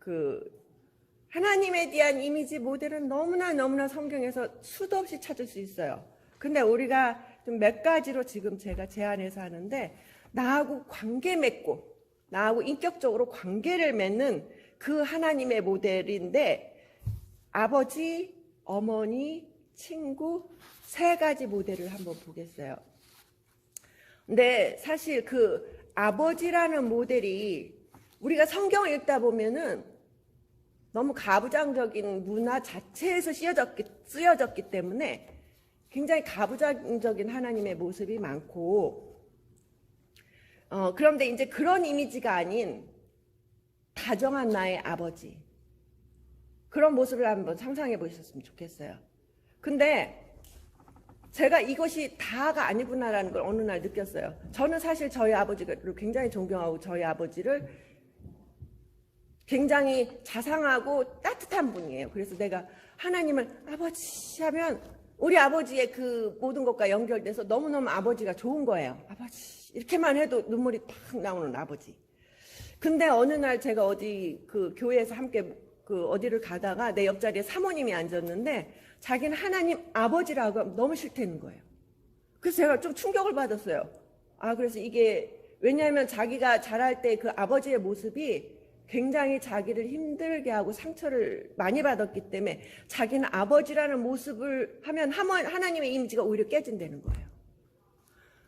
그 하나님에 대한 이미지 모델은 너무나 성경에서 수도 없이 찾을 수 있어요. 근데 우리가 좀 몇 가지로 지금 제가 제안해서 하는데, 나하고 관계 맺고 나하고 인격적으로 관계를 맺는 그 하나님의 모델인데, 아버지, 어머니, 친구 세 가지 모델을 한번 보겠어요. 근데 사실 그 아버지라는 모델이 우리가 성경을 읽다 보면은 너무 가부장적인 문화 자체에서 쓰여졌기 때문에 굉장히 가부장적인 하나님의 모습이 많고, 그런데 이제 그런 이미지가 아닌 다정한 나의 아버지, 그런 모습을 한번 상상해 보셨으면 좋겠어요. 근데 제가 이것이 다가 아니구나라는 걸 어느 날 느꼈어요. 저는 사실 저희 아버지를 굉장히 존경하고 저희 아버지를 굉장히 자상하고 따뜻한 분이에요. 그래서 내가 하나님을 아버지 하면 우리 아버지의 그 모든 것과 연결돼서 너무너무 아버지가 좋은 거예요. 아버지 이렇게만 해도 눈물이 탁 나오는 아버지. 근데 어느 날 제가 어디 그 교회에서 함께 그 어디를 가다가 내 옆자리에 사모님이 앉았는데 자기는 하나님 아버지라고 하면 너무 싫다는 거예요. 그래서 제가 좀 충격을 받았어요. 그래서 이게 왜냐하면 자기가 자랄 때 그 아버지의 모습이 굉장히 자기를 힘들게 하고 상처를 많이 받았기 때문에 자기는 아버지라는 모습을 하면 하나님의 이미지가 오히려 깨진다는 거예요.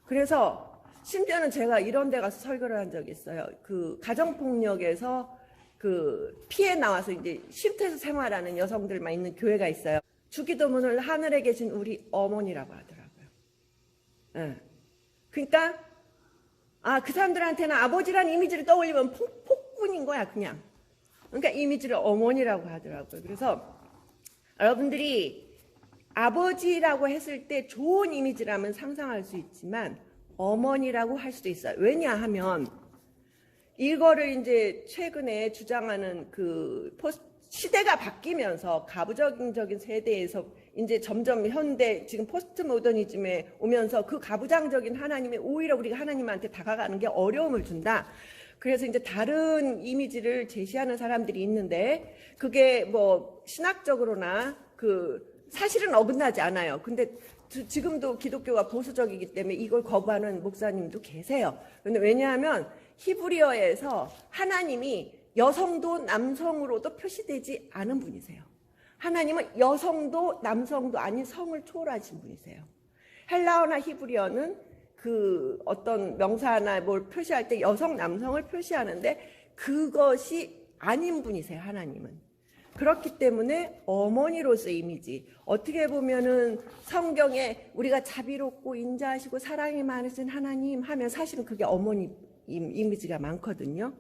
그래서 심지어는 제가 이런 데 가서 설교를 한 적이 있어요. 그 가정폭력에서 그 피해 나와서 이제 쉼터에서 생활하는 여성들만 있는 교회가 있어요. 주기도문을 하늘에 계신 우리 어머니라고 하더라고요. 네. 그러니까 그 사람들한테는 아버지라는 이미지를 떠올리면 폭군인 거야 그냥. 그러니까 이미지를 어머니라고 하더라고요. 그래서 여러분들이 아버지라고 했을 때 좋은 이미지라면 상상할 수 있지만 어머니라고 할 수도 있어요. 왜냐하면 이거를 이제 최근에 주장하는 그 시대가 바뀌면서 가부장적인 세대에서 이제 점점 현대 지금 포스트 모더니즘에 오면서 그 가부장적인 하나님이 오히려 우리가 하나님한테 다가가는 게 어려움을 준다. 그래서 이제 다른 이미지를 제시하는 사람들이 있는데 그게 뭐 신학적으로나 그 사실은 어긋나지 않아요. 근데 지금도 기독교가 보수적이기 때문에 이걸 거부하는 목사님도 계세요. 근데 왜냐하면 히브리어에서 하나님이 여성도 남성으로도 표시되지 않은 분이세요. 하나님은 여성도 남성도 아닌 성을 초월하신 분이세요. 헬라어나 히브리어는 그 어떤 명사나 뭘 표시할 때 여성, 남성을 표시하는데 그것이 아닌 분이세요, 하나님은. 그렇기 때문에 어머니로서의 이미지, 어떻게 보면은 성경에 우리가 자비롭고 인자하시고 사랑이 많으신 하나님 하면 사실은 그게 어머니 이미지가 많거든요.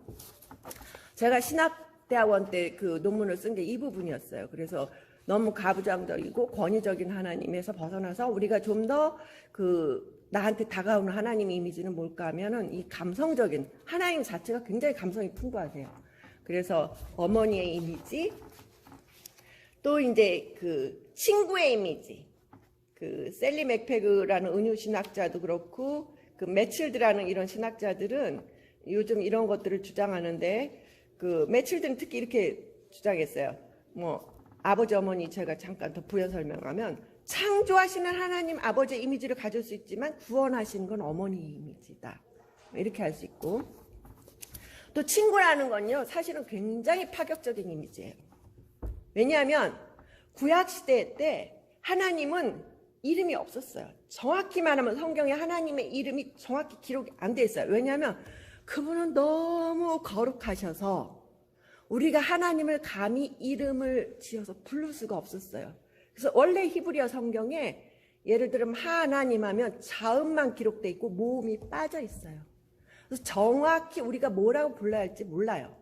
제가 신학대학원 때 그 논문을 쓴 게 이 부분이었어요. 그래서 너무 가부장적이고 권위적인 하나님에서 벗어나서 우리가 좀 더 그 나한테 다가오는 하나님 이미지는 뭘까 하면은 이 감성적인 하나님 자체가 굉장히 감성이 풍부하세요. 그래서 어머니의 이미지, 또 이제 그 친구의 이미지, 그 셀리 맥페그라는 은유 신학자도 그렇고 그 매칠드라는 이런 신학자들은 요즘 이런 것들을 주장하는데 그 매칠드는 특히 이렇게 주장했어요. 뭐 아버지 어머니 제가 잠깐 더 부연 설명하면 창조하시는 하나님 아버지의 이미지를 가질 수 있지만 구원하시는 건 어머니 이미지다. 이렇게 할 수 있고, 또 친구라는 건요 사실은 굉장히 파격적인 이미지예요. 왜냐하면 구약시대 때 하나님은 이름이 없었어요. 정확히 말하면 성경에 하나님의 이름이 정확히 기록이 안 돼 있어요. 왜냐하면 그분은 너무 거룩하셔서 우리가 하나님을 감히 이름을 지어서 부를 수가 없었어요. 그래서 원래 히브리어 성경에 예를 들면 하나님 하면 자음만 기록돼 있고 모음이 빠져 있어요. 그래서 정확히 우리가 뭐라고 불러야 할지 몰라요.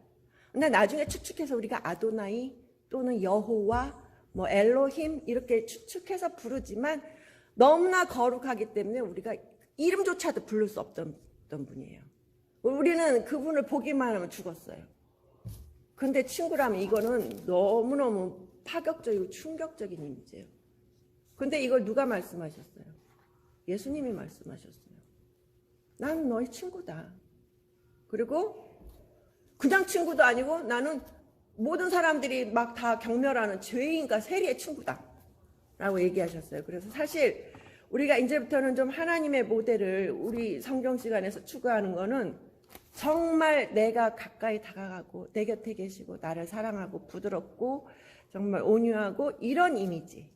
근데 나중에 추측해서 우리가 아도나이 또는 여호와 뭐 엘로힘 이렇게 추측해서 부르지만 너무나 거룩하기 때문에 우리가 이름조차도 부를 수 없던 분이에요. 우리는 그분을 보기만 하면 죽었어요. 근데 친구라면 이거는 너무너무 파격적이고 충격적인 이미지예요. 근데 이걸 누가 말씀하셨어요? 예수님이 말씀하셨어요. 나는 너희 친구다. 그리고 그냥 친구도 아니고 나는 모든 사람들이 막 다 경멸하는 죄인과 세리의 친구다 라고 얘기하셨어요. 그래서 사실 우리가 이제부터는 좀 하나님의 모델을 우리 성경 시간에서 추구하는 거는 정말 내가 가까이 다가가고 내 곁에 계시고 나를 사랑하고 부드럽고 정말 온유하고 이런 이미지.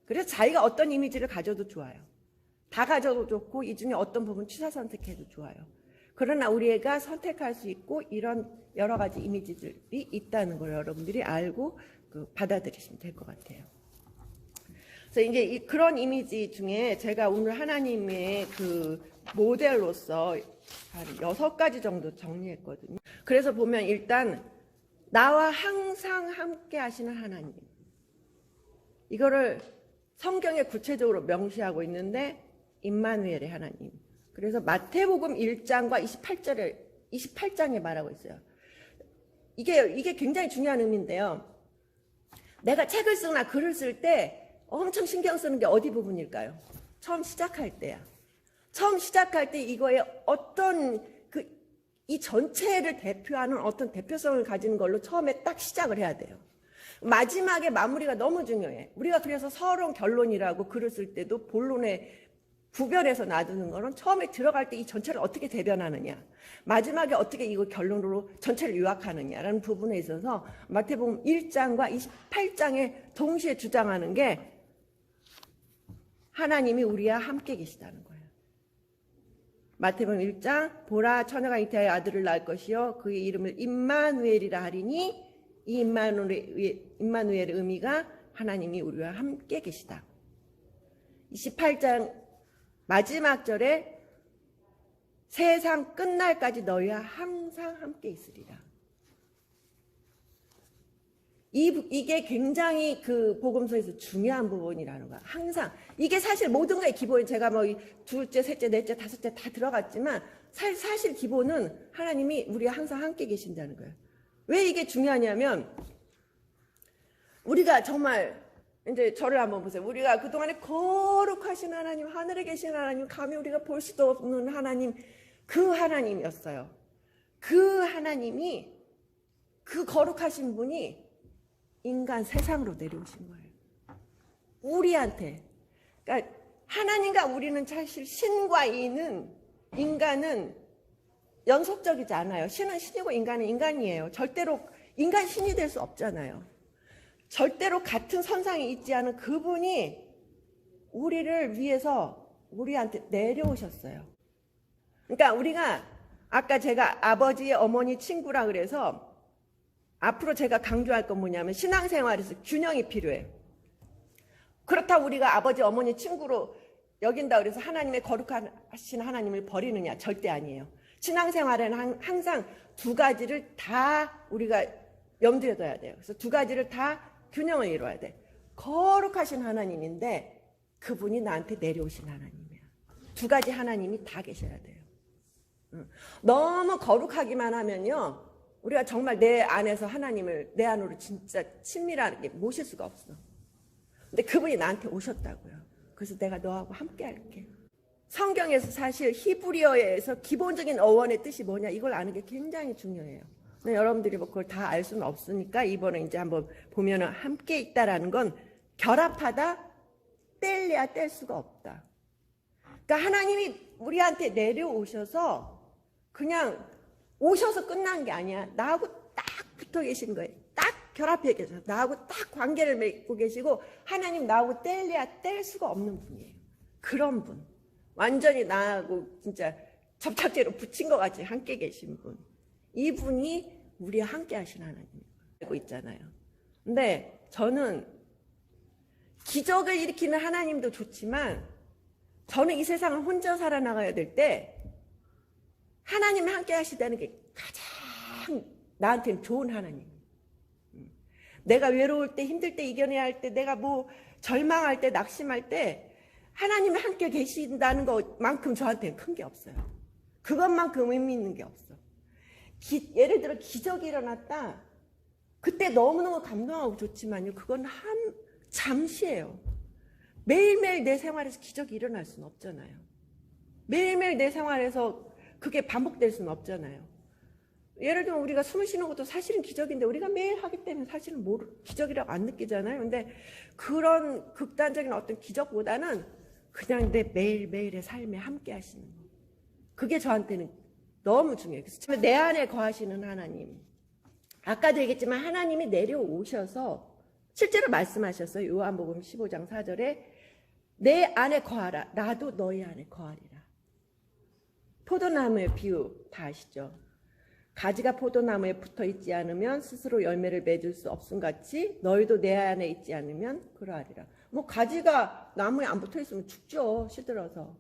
그래서 자기가 어떤 이미지를 가져도 좋아요. 다 가져도 좋고 이 중에 어떤 부분 취사 선택해도 좋아요. 그러나 우리가 선택할 수 있고 이런 여러 가지 이미지들이 있다는 걸 여러분들이 알고 받아들이시면 될 것 같아요. 그래서 이제 그런 이미지 중에 제가 오늘 하나님의 모델로서 한 6가지 정도 정리했거든요. 그래서 보면 일단 나와 항상 함께 하시는 하나님. 이거를 성경에 구체적으로 명시하고 있는데 임마누엘의 하나님. 그래서 마태복음 1장과 28장에 말하고 있어요. 이게 굉장히 중요한 의미인데요. 내가 책을 쓰거나 글을 쓸 때 엄청 신경 쓰는 게 어디 부분일까요? 처음 시작할 때야. 처음 시작할 때 이거에 어떤 이 전체를 대표하는 어떤 대표성을 가지는 걸로 처음에 딱 시작을 해야 돼요. 마지막에 마무리가 너무 중요해. 우리가 그래서 서론 결론이라고 글을 쓸 때도 본론에 구별해서 놔두는 거는 처음에 들어갈 때 이 전체를 어떻게 대변하느냐, 마지막에 어떻게 이거 결론으로 전체를 요약하느냐라는 부분에 있어서 마태복음 1장과 28장에 동시에 주장하는 게 하나님이 우리와 함께 계시다는 거예요. 마태복음 1장 보라 처녀가 잉태하여 아들을 낳을 것이요 그의 이름을 임마누엘이라 하리니 이 임마누엘의 의미가 하나님이 우리와 함께 계시다. 28장 마지막 절에 세상 끝날까지 너희와 항상 함께 있으리라. 이게 굉장히 복음서에서 중요한 부분이라는 거야. 항상. 이게 사실 모든 거의 기본이 제가 뭐 둘째, 셋째, 넷째, 다섯째 다 들어갔지만 사실 기본은 하나님이 우리와 항상 함께 계신다는 거예요. 왜 이게 중요하냐면 우리가 정말 이제 저를 한번 보세요. 우리가 그동안에 거룩하신 하나님, 하늘에 계신 하나님, 감히 우리가 볼 수도 없는 하나님, 그 하나님이었어요. 그 하나님이, 그 거룩하신 분이 인간 세상으로 내려오신 거예요. 우리한테. 그러니까 하나님과 우리는 사실 신과 인간은 연속적이지 않아요. 신은 신이고 인간은 인간이에요. 절대로 인간 신이 될 수 없잖아요. 절대로 같은 선상에 있지 않은 그분이 우리를 위해서 우리한테 내려오셨어요. 그러니까 우리가 아까 제가 아버지의 어머니 친구라 그래서 앞으로 제가 강조할 건 뭐냐면 신앙생활에서 균형이 필요해요. 그렇다고 우리가 아버지 어머니 친구로 여긴다 그래서 하나님의 거룩하신 하나님을 버리느냐? 절대 아니에요. 신앙생활에는 항상 두 가지를 다 우리가 염두에 둬야 돼요. 그래서 두 가지를 다 균형을 이루어야 돼. 거룩하신 하나님인데 그분이 나한테 내려오신 하나님이야. 두 가지 하나님이 다 계셔야 돼요. 너무 거룩하기만 하면요, 우리가 정말 내 안에서 하나님을 내 안으로 진짜 친밀하게 모실 수가 없어. 근데 그분이 나한테 오셨다고요. 그래서 내가 너하고 함께 할게. 성경에서 사실 히브리어에서 기본적인 어원의 뜻이 뭐냐 이걸 아는 게 굉장히 중요해요. 근데 여러분들이 뭐 그걸 다 알 수는 없으니까 이번에 이제 한번 보면은 함께 있다라는 건 결합하다, 뗄래야 뗄 수가 없다. 그러니까 하나님이 우리한테 내려오셔서 그냥 오셔서 끝난 게 아니야. 나하고 딱 붙어 계신 거예요. 딱 결합해 계셔서 나하고 딱 관계를 맺고 계시고 하나님 나하고 뗄래야 뗄 수가 없는 분이에요. 그런 분. 완전히 나하고 진짜 접착제로 붙인 것 같이 함께 계신 분. 이분이 우리와 함께 하신 하나님 알고 있잖아요. 근데 저는 기적을 일으키는 하나님도 좋지만 저는 이 세상을 혼자 살아나가야 될 때 하나님이 함께 하시다는 게 가장 나한테는 좋은 하나님. 내가 외로울 때, 힘들 때, 이겨내야 할 때, 내가 뭐 절망할 때, 낙심할 때 하나님이 함께 계신다는 것만큼 저한테는 큰 게 없어요. 그것만큼 의미 있는 게 없어. 예를 들어 기적이 일어났다. 그때 너무너무 감동하고 좋지만요. 그건 잠시예요. 매일매일 내 생활에서 기적이 일어날 수는 없잖아요. 매일매일 내 생활에서 그게 반복될 수는 없잖아요. 예를 들면 우리가 숨을 쉬는 것도 사실은 기적인데 우리가 매일 하기 때문에 사실은 기적이라고 안 느끼잖아요. 근데 그런 극단적인 어떤 기적보다는 그냥 내 매일매일의 삶에 함께 하시는 거. 그게 저한테는 너무 중요해요. 그래서 내 안에 거하시는 하나님. 아까도 얘기했지만 하나님이 내려오셔서 실제로 말씀하셨어요. 요한복음 15장 4절에 내 안에 거하라. 나도 너희 안에 거하리라. 포도나무의 비유 다 아시죠? 가지가 포도나무에 붙어 있지 않으면 스스로 열매를 맺을 수 없음같이 너희도 내 안에 있지 않으면 그러하리라. 뭐 가지가 나무에 안 붙어 있으면 죽죠. 시들어서.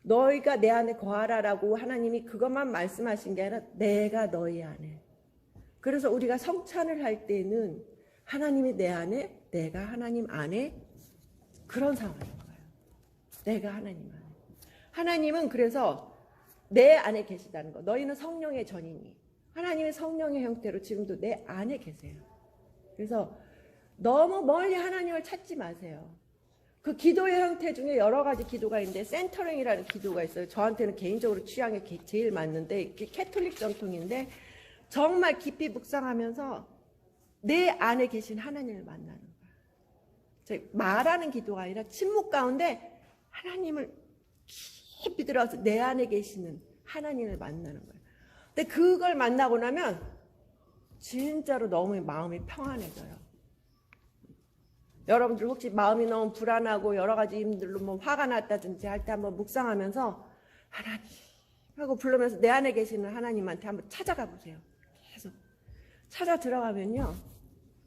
너희가 내 안에 거하라라고 하나님이 그것만 말씀하신 게 아니라 내가 너희 안에. 그래서 우리가 성찬을 할 때는 하나님이 내 안에, 내가 하나님 안에 그런 상황인 거예요. 내가 하나님 안에. 하나님은 그래서 내 안에 계시다는 거. 너희는 성령의 전이니. 하나님의 성령의 형태로 지금도 내 안에 계세요. 그래서 너무 멀리 하나님을 찾지 마세요. 그 기도의 형태 중에 여러 가지 기도가 있는데 센터링이라는 기도가 있어요. 저한테는 개인적으로 취향에 제일 맞는데 캐톨릭 전통인데 정말 깊이 묵상하면서 내 안에 계신 하나님을 만나는 거예요. 말하는 기도가 아니라 침묵 가운데 하나님을 깊이 들어가서 내 안에 계시는 하나님을 만나는 거예요. 근데 그걸 만나고 나면 진짜로 너무 마음이 평안해져요. 여러분들 혹시 마음이 너무 불안하고 여러 가지 힘들로 뭐 화가 났다든지 할 때 한번 묵상하면서 하나님 하고 부르면서 내 안에 계시는 하나님한테 한번 찾아가 보세요. 계속 찾아 들어가면요.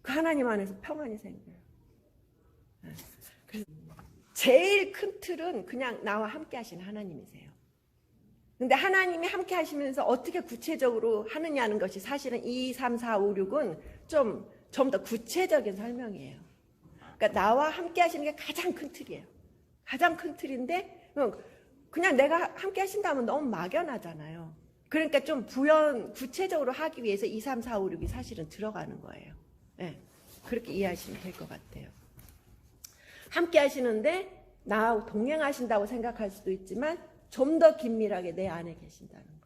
그 하나님 안에서 평안이 생겨요. 그래서 제일 큰 틀은 그냥 나와 함께 하시는 하나님이세요. 근데 하나님이 함께 하시면서 어떻게 구체적으로 하느냐는 것이 사실은 2, 3, 4, 5, 6은 좀 더 구체적인 설명이에요. 그러니까 나와 함께 하시는 게 가장 큰 틀이에요. 가장 큰 틀인데 그냥 내가 함께 하신다면 너무 막연하잖아요. 그러니까 좀 구체적으로 하기 위해서 2, 3, 4, 5, 6이 사실은 들어가는 거예요. 네, 그렇게 이해하시면 될 것 같아요. 함께 하시는데 나하고 동행하신다고 생각할 수도 있지만 좀 더 긴밀하게 내 안에 계신다는 거.